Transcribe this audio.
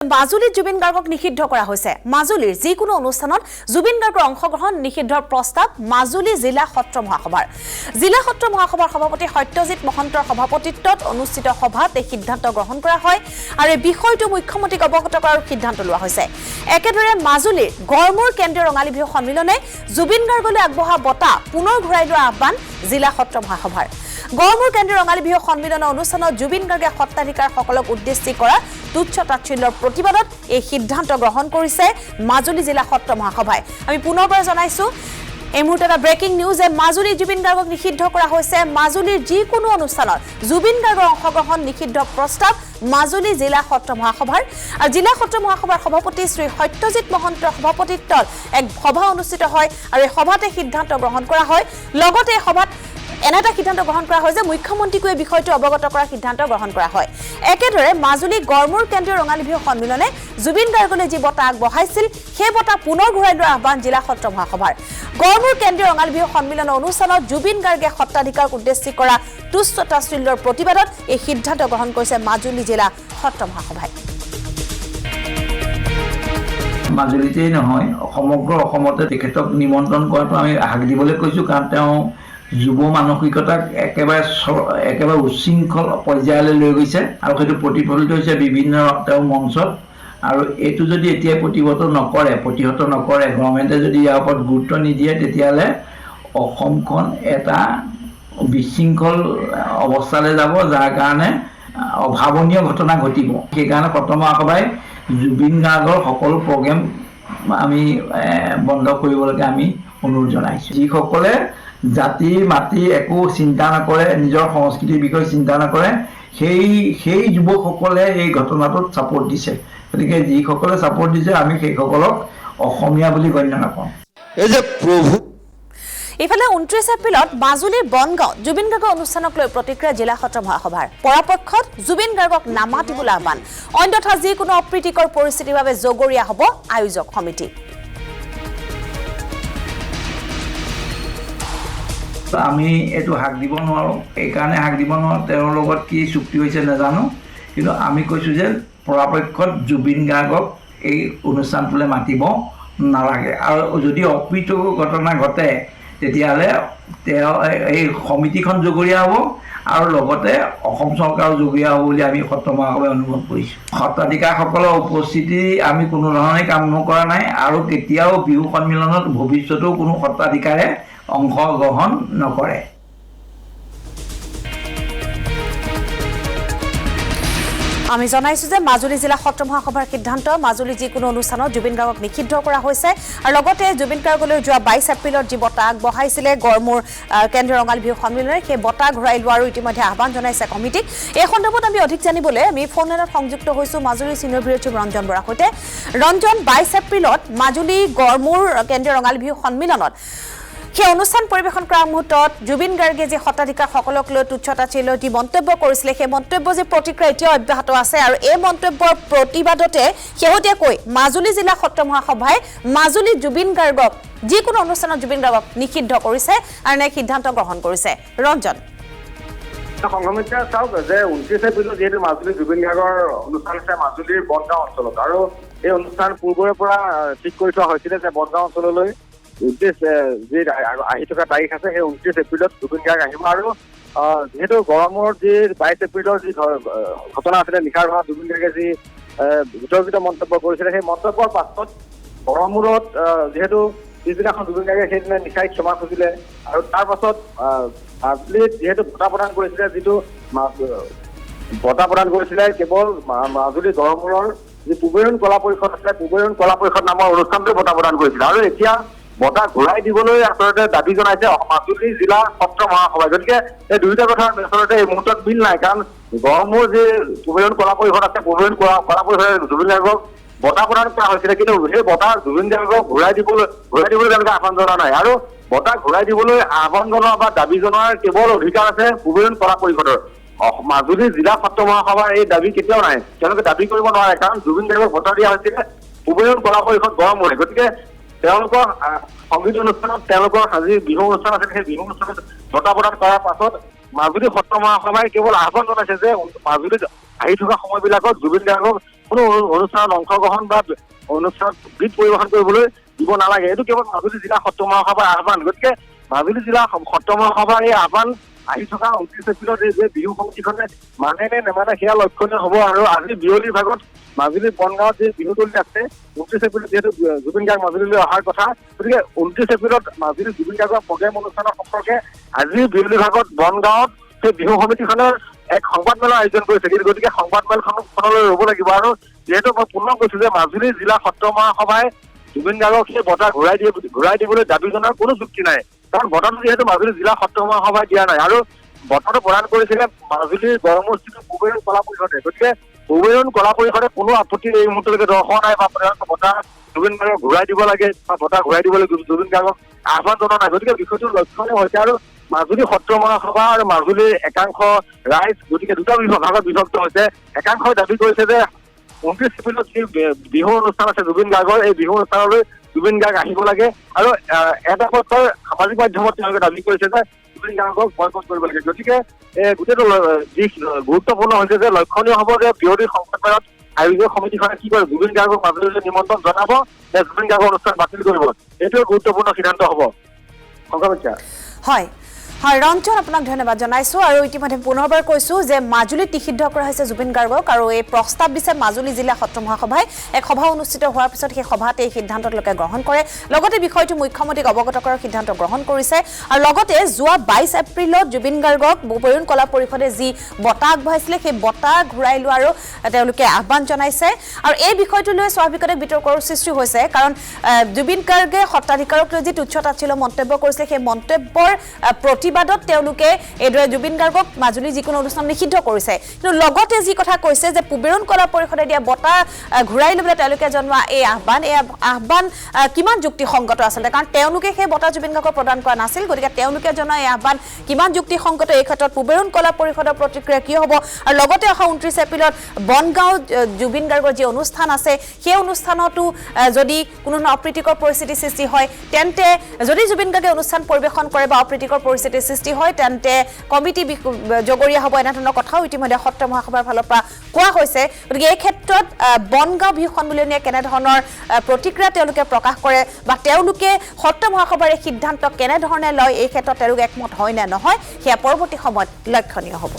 মাজুলীত জুবিন গাৰ্গক নিষিদ্ধ কৰা হৈছে মাজুলীৰ যিকোনো অনুষ্ঠানত জুবিন গাৰ্গৰ অংশগ্ৰহণ নিষিদ্ধৰ প্ৰস্তাৱ মাজুলী জিলা সত্ৰ মহাসভাৰ সভাপতি সত্যজিৎ মহন্তৰ সভাপতিত্বত অনুষ্ঠিত সভাত এই সিদ্ধান্ত গ্ৰহণ কৰা হয় আৰু এই বিষয়টো মুখ্যমন্ত্ৰীক অৱগত কৰাৰ সিদ্ধান্ত লোৱা হৈছে একেদৰে মাজুলীৰ গড়মূৰ কেন্দ্ৰীয় ৰঙালী বিহু সন্মিলনে জুবিন গাৰ্গলৈ আগবঢ়া বঁটা পুনৰ ঘূৰাই লোৱাৰ আহ্বান জিলা সত্ৰ মহাসভাৰ গড়মূৰ কেন্দ্ৰীয় ৰঙালী বিহু সন্মিলনৰ অনুষ্ঠানত জুবিন গাৰ্গে সত্ৰাধিকাৰসকলক উদ্দেশ্যি কৰা তুচ্ছ তাচ্ছিল্যৰ প্ৰতিবাদত এই সিদ্ধান্ত গ্ৰহণ কৰিছে মাজুলী জিলা সত্ৰ মহাসভাই আমি পুনৰবাৰ জনাইছো এই মুহূৰ্তে এটা ব্ৰেকিং নিউজ মাজুলী জুবিন গাৰ্গক নিষিদ্ধ কৰা হৈছে মাজুলীৰ যিকোনো অনুষ্ঠানত জুবিন গাৰ্গৰ অংশগ্ৰহণ নিষিদ্ধ প্ৰস্তাৱ মাজুলী জিলা সত্ৰ মহাসভাৰ আৰু জিলা সত্ৰ মহাসভাৰ সভাপতি শ্ৰী সত্যজিৎ মহন্তৰ সভাপতিত্বত এক সভা অনুষ্ঠিত হয় আৰু এই সভাতে সিদ্ধান্ত গ্ৰহণ কৰা হয় লগতে এই সভাত এনেটা সিদ্ধান্ত গ্ৰহণ কৰা হয় যে মুখ্যমন্ত্ৰীক এই বিষয়টো অৱগত কৰাৰ সিদ্ধান্ত গ্ৰহণ কৰা হয় একেদৰে মাজুলী গড়মূৰ কেন্দ্ৰীয় ৰঙালী বিহু সন্মিলনে জুবিন গাৰ্গলৈ যি বঁটা আগবঢ়াইছিল সেই বঁটা পুনৰ ঘূৰাই লোৱাৰ আহ্বান জিলা সত্ৰ মহাসভাৰ গড়মূৰ কেন্দ্ৰীয় ৰঙালী বিহু সন্মিলনৰ অনুষ্ঠানত জুবিন গাৰ্গে সত্ৰাধিকাৰক উদ্দেশ্যি কৰা তুচ্ছ তাচ্ছিল্যৰ প্ৰতিবাদত এই সিদ্ধান্ত গ্ৰহণ কৰিছে মাজুলী জিলা সত্ৰ মহাসভাই মাজুলীতেই নহয় সমগ্ৰ অসমতে তেখেতক নিমন্ত্ৰণ কৰাটো আমি হাক দিবলৈ কৈছোঁ কাৰণ তেওঁ যুৱ মানসিকতাক একেবাৰে উচ্ছৃংখল পৰ্যায়লৈ লৈ গৈছে আৰু সেইটো প্ৰতিফলিত হৈছে বিভিন্ন তেওঁ মঞ্চত আৰু এইটো যদি এতিয়া প্ৰতিহত নকৰে গভৰ্ণমেণ্টে যদি ইয়াৰ ওপৰত গুৰুত্ব নিদিয়ে তেতিয়াহ'লে অসমখন এটা বিশৃংখল অৱস্থালৈ যাব যাৰ কাৰণে অভাৱনীয় ঘটনা ঘটিব সেইকাৰণে সত্ৰ মহাসভাই জুবিন গাৰ্গৰ সকলো প্ৰগ্ৰেম আমি বন্ধ কৰিবলৈকে আমি অনুৰোধ জনাইছোঁ যিসকলে জাতি মাটি একো চিন্তা নকৰে নিজৰ সংস্কৃতিৰ বিষয়ে চিন্তা নকৰে সেই যুৱকসকলে এই ঘটনাটোত ছাপোৰ্ট দিছে গতিকে যিসকলে ছাপোৰ্ট দিছে আমি সেইসকলক অসমীয়া বুলি গণ্য নকৰোঁ এই যে প্ৰভু ইফালে 29 এপ্ৰিলত মাজুলীৰ বনগাঁও জুবিন গাৰ্গৰ অনুষ্ঠানক লৈ প্ৰতিক্ৰিয়া জিলা সত্ৰ মহাসভাৰ পৰাপক্ষত জুবিন গাৰ্গক নামাতিবলৈ আহ্বান অন্যথা যিকোনো অপ্ৰীতিকৰ পৰিস্থিতিৰ বাবে জগৰীয়া হ'ব আয়োজক সমিতি আমি এইটো হাক দিব নোৱাৰোঁ এইকাৰণে হাক দিব নোৱাৰোঁ তেওঁৰ লগত কি চুক্তি হৈছে নাজানো কিন্তু আমি কৈছোঁ যে পৰাপক্ষত জুবিন গাৰ্গক এই অনুষ্ঠানটোলৈ মাতিব নালাগে আৰু যদি অপ্ৰীতিকৰ ঘটনা ঘটে তেতিয়াহ'লে তেওঁ এই সমিতিখন জগৰীয়া হ'ব আৰু লগতে অসম চৰকাৰো জগৰীয়া হ'ব বুলি আমি সত্ৰ মহাসভাই অনুভৱ কৰিছোঁ সত্ৰাধিকাৰসকলৰ উপস্থিতি আমি কোনো ধৰণে কাম নকৰা নাই আৰু কেতিয়াও বিহু সন্মিলনত ভৱিষ্যতেও কোনো সত্ৰাধিকাৰে অংশগ্ৰহণ নকৰে আমি জনাইছো যে মাজুলী জিলা সত্ৰ মহাসভাৰ সিদ্ধান্ত মাজুলী যিকোনো অনুষ্ঠানত জুবিন গাৰ্গক নিষিদ্ধ কৰা হৈছে আৰু লগতে জুবিন গাৰ্গলৈ যোৱা 22 এপ্ৰিলত যি বঁটা আগবঢ়াইছিলে গড়মূৰ কেন্দ্ৰীয় ৰঙালী বিহু সন্মিলনে সেই বঁটা ঘূৰাই লোৱাৰো ইতিমধ্যে আহ্বান জনাইছে কমিটিক এই সন্দৰ্ভত আমি অধিক জানিবলৈ আমি ফোন লাইনত সংযুক্ত হৈছোঁ Majuli senior bureau chief Ranjan বৰাৰ সৈতে ৰঞ্জন 22 এপ্ৰিলত মাজুলী গড়মূৰ কেন্দ্ৰীয় ৰঙালী বিহু সন্মিলনত সেই অনুষ্ঠান পৰিৱেশন কৰাৰ মুহূৰ্তত জুবিন গাৰ্গে যে সত্ৰাধিকাৰসকলক লৈ তুচ্ছ তাচ্ছিল্য দি মন্তব্য কৰিছিলে সেই মন্তব্য যে প্ৰতিক্ৰিয়া এতিয়া অব্যাহত আছে আৰু এই মন্তব্যৰ প্ৰতিবাদতে শেহতীয়াকৈ মাজুলী জিলা সত্ৰ মহাসভাই মাজুলী জুবিন গাৰ্গক যিকোনো অনুষ্ঠানত জুবিন গাৰ্গক নিষিদ্ধ কৰিছে আৰু এনে সিদ্ধান্ত গ্ৰহণ কৰিছে ৰঞ্জন সংঘমিত্ৰা চাওক যে 29 এপ্ৰিলত যিহেতু মাজুলী জুবিন গাৰ্গৰ অনুষ্ঠান আছে মাজুলীৰ বনগাঁও অঞ্চলত আৰু এই অনুষ্ঠান পূৰ্বৰে পৰা ঠিক কৰি থোৱা হৈছিলে যে বনগাঁও অঞ্চললৈ যি আহি থকা তাৰিখ আছে সেই 29 এপ্ৰিলত জুবিন গাৰ্গ আহিব আৰু যিহেতু গড়মূৰত যি 22 এপ্ৰিলৰ যি ঘটনা আছিলে নিশাৰ ভাগত জুবিন গাৰ্গে যি বিতৰ্কিত মন্তব্য কৰিছিলে সেই মন্তব্যৰ পাছত গড়মূৰত যিহেতু পিছদিনাখন জুবিন গাৰ্গে সেইদিনা নিশাই ক্ষমা খুজিলে আৰু তাৰ পাছত মাজুলীত যিহেতু বঁটা প্ৰদান কৰিছিলে যিটো বঁটা প্ৰদান কৰিছিলে কেৱল মাজুলী গড়মূৰৰ যি পূবেৰুণ কলা পৰিষদ আছিলে পূবেৰুণ কলা পৰিষদ নামৰ অনুষ্ঠানটোৱে বঁটা প্ৰদান কৰিছিলে আৰু এতিয়া বঁটা ঘূৰাই দিবলৈ আচলতে দাবী জনাইছে মাজুলী জিলা সত্ৰ মহাসভাই গতিকে এই দুয়োটা কথা আচলতে এই মুহূৰ্তত মিল নাই কাৰণ গড়মূৰ যি পূবেৰুণ কলা পৰিষদ আছে পূবেৰুণ কলা পৰিষদে জুবিন গাৰ্গক বঁটা প্ৰদান কৰা হৈছিলে কিন্তু সেই বঁটা জুবিন গাৰ্গক ঘূৰাই দিবলৈ তেওঁলোকে আহ্বান জনোৱা নাই আৰু বঁটা ঘূৰাই দিবলৈ আহ্বান জনোৱা বা দাবী জনোৱাৰ কেৱল অধিকাৰ আছে পূবেৰুণ কলা পৰিষদৰ মাজুলী জিলা সত্ৰ মহাসভাৰ এই দাবী কেতিয়াও নাই তেওঁলোকে দাবী কৰিব নোৱাৰে কাৰণ জুবিন গাৰ্গক বঁটা দিয়া হৈছিলে পূবেৰুণ কলা পৰিষদ গড়মূৰে গতিকে তেওঁলোকৰ সংগীত অনুষ্ঠানত তেওঁলোকৰ আজি বিহু অনুষ্ঠান আছিল সেই বিহু অনুষ্ঠানত বঁটা প্ৰদান কৰাৰ পাছত মাজুলী সত্ৰ মহাসভাই কেৱল আহ্বান জনাইছে যে মাজুলীত আহি থকা সময়বিলাকত জুবিন গাৰ্গক কোনো অনুষ্ঠানত অংশগ্ৰহণ বা অনুষ্ঠানত গীত পৰিৱেশন কৰিবলৈ দিব নালাগে। এইটো কেৱল মাজুলী জিলা সত্ৰ মহাসভাৰ আহ্বান। গতিকে মাজুলী জিলা সত্ৰ মহাসভাৰ এই আহ্বান আহি থকা 29 এপ্ৰিলত এই যে বিহু সমিতিখনে মানে নে নেমানে সেয়া লক্ষণীয় হ'ব। আৰু আজি বিয়লিৰ ভাগত মাজুলী বনগাঁৱত যি বিহুতলী আছে 29 এপ্ৰিলত যিহেতু জুবিন গাৰ্গ মাজুলীলৈ অহাৰ কথা, গতিকে 29 এপ্ৰিলত মাজুলী জুবিন গাৰ্গৰ প্ৰগ্ৰেম অনুষ্ঠানৰ সম্পৰ্কে আজি বিয়লিৰ ভাগত বনগাঁৱত সেই বিহু সমিতিখনৰ এক সংবাদমেলৰ আয়োজন কৰিছে। গতিকে সংবাদমেলখনলৈ ৰ'ব লাগিব। আৰু যিহেতু মই পুনৰ কৈছো যে মাজুলী জিলা সত্ৰ মহাসভাই জুবিন গাৰ্গক সেই বঁটা ঘূৰাই দিবলৈ দাবী জনাৰ কোনো যুক্তি নাই, কাৰণ বঁটাটো যিহেতু মাজুলী জিলা সত্ৰ মহাসভাই দিয়া নাই। আৰু বঁটাটো প্ৰদান কৰিছিলে মাজুলীৰ গড়মূৰস্থিত পূবেৰুণ কলা পৰিষদে। গতিকে পূবেৰুণ কলা পৰিষদে কোনো আপত্তি এই মুহূৰ্তলৈকে দৰ্শোৱা নাই বা বঁটা জুবিন গাৰ্গক ঘূৰাই দিব লাগে বা বঁটা ঘূৰাই দিবলৈ জুবিন গাৰ্গক আহ্বান জনোৱা নাই। গতিকে বিষয়টো লক্ষণীয় হৈছে। আৰু মাজুলী সত্ৰ মহাসভা আৰু মাজুলীৰ একাংশ ৰাইজ গতিকে দুটা ভাগত বিভক্ত হৈছে। একাংশই দাবী কৰিছে যে 29 এপ্ৰিলত যি বিহু অনুষ্ঠান আছে জুবিন গাৰ্গৰ, এই বিহু অনুষ্ঠানলৈ জুবিন গাৰ্গ আহিব লাগে। আৰু এটা পক্ষই সামাজিক মাধ্যমত তেওঁলোকে দাবী কৰিছে যে জুবিন গাৰ্গক বয়কট কৰিব লাগে। গতিকে গোটেইটো দিশ গুৰুত্বপূৰ্ণ হৈছে যে লক্ষণীয় হ'ব যে বিয়লিৰ সংবাদমেলত আয়োজক সমিতিখনে কি কৰে, জুবিন গাৰ্গক মাজুলীলৈ নিমন্ত্ৰণ জনাব নে জুবিন গাৰ্গৰ অনুষ্ঠান বাতিল কৰিব, এইটোৱে গুৰুত্বপূৰ্ণ সিদ্ধান্ত হ'ব। সংঘমিত্ৰা। হয় হয় ৰঞ্জন, আপোনাক ধন্যবাদ জনাইছোঁ। আৰু ইতিমধ্যে পুনৰবাৰ কৈছোঁ যে মাজুলীত নিষিদ্ধ কৰা হৈছে জুবিন গাৰ্গক, আৰু এই প্ৰস্তাৱ দিছে মাজুলী জিলা সত্ৰ মহাসভাই। এক সভা অনুষ্ঠিত হোৱাৰ পিছত সেই সভাত এই সিদ্ধান্ত তেওঁলোকে গ্ৰহণ কৰে। লগতে বিষয়টো মুখ্যমন্ত্ৰীক অৱগত কৰাৰ সিদ্ধান্ত গ্ৰহণ কৰিছে। আৰু লগতে যোৱা 22 এপ্ৰিলত জুবিন গাৰ্গক পূবেৰুণ কলা পৰিষদে যি বঁটা আগবঢ়াইছিলে সেই বঁটা ঘূৰাই লোৱাৰো তেওঁলোকে আহ্বান জনাইছে। আৰু এই বিষয়টো লৈ স্বাভাৱিকতে বিতৰ্কৰ সৃষ্টি হৈছে, কাৰণ জুবিন গাৰ্গে সত্ৰাধিকাৰক লৈ যি তুচ্ছ তাচ্ছিল্য মন্তব্য কৰিছিলে সেই মন্তব্যৰ প্ৰতিবাদত তেওঁলোকে এইদৰে জুবিন গাৰ্গক মাজুলী যিকোনো অনুষ্ঠান নিষিদ্ধ কৰিছে। কিন্তু লগতে যি কথা কৈছে যে পূবেৰুণ কলা পৰিষদে দিয়া বঁটা ঘূৰাই ল'বলৈ তেওঁলোকে জনোৱা এই আহ্বান কিমান যুক্তিসংগত আচলতে, কাৰণ তেওঁলোকে সেই বঁটা জুবিন গাৰ্গক প্ৰদান কৰা নাছিল। গতিকে তেওঁলোকে জনোৱা এই আহ্বান কিমান যুক্তিসংগত, এই ক্ষেত্ৰত পূবেৰুণ কলা পৰিষদৰ প্ৰতিক্ৰিয়া কি হ'ব। আৰু লগতে অহা 29 এপ্ৰিলত বনগাঁৱত জুবিন গাৰ্গৰ যি অনুষ্ঠান আছে সেই অনুষ্ঠানতো যদি কোনো ধৰণৰ অপ্ৰীতিকৰ পৰিস্থিতিৰ সৃষ্টি হয়, তেন্তে যদি জুবিন গাৰ্গে অনুষ্ঠান পৰিৱেশন কৰে বা অপ্ৰীতিকৰ পৰিস্থিতিৰ সৃষ্টি হয় তেন্তে কমিটি জগৰীয়া হ'ব, এনেধৰণৰ কথাও ইতিমধ্যে সত্ৰ মহাসভাৰ ফালৰ পৰা কোৱা হৈছে। গতিকে এই ক্ষেত্ৰত বনগাঁও বিহু সন্মিলনীয়ে কেনেধৰণৰ প্ৰতিক্ৰিয়া তেওঁলোকে প্ৰকাশ কৰে বা তেওঁলোকে সত্ৰ মহাসভাৰ এই সিদ্ধান্ত কেনেধৰণে লয়, এই ক্ষেত্ৰত তেওঁলোক একমত হয় নে নহয়, সেয়া পৰৱৰ্তী সময়ত লক্ষণীয় হ'ব।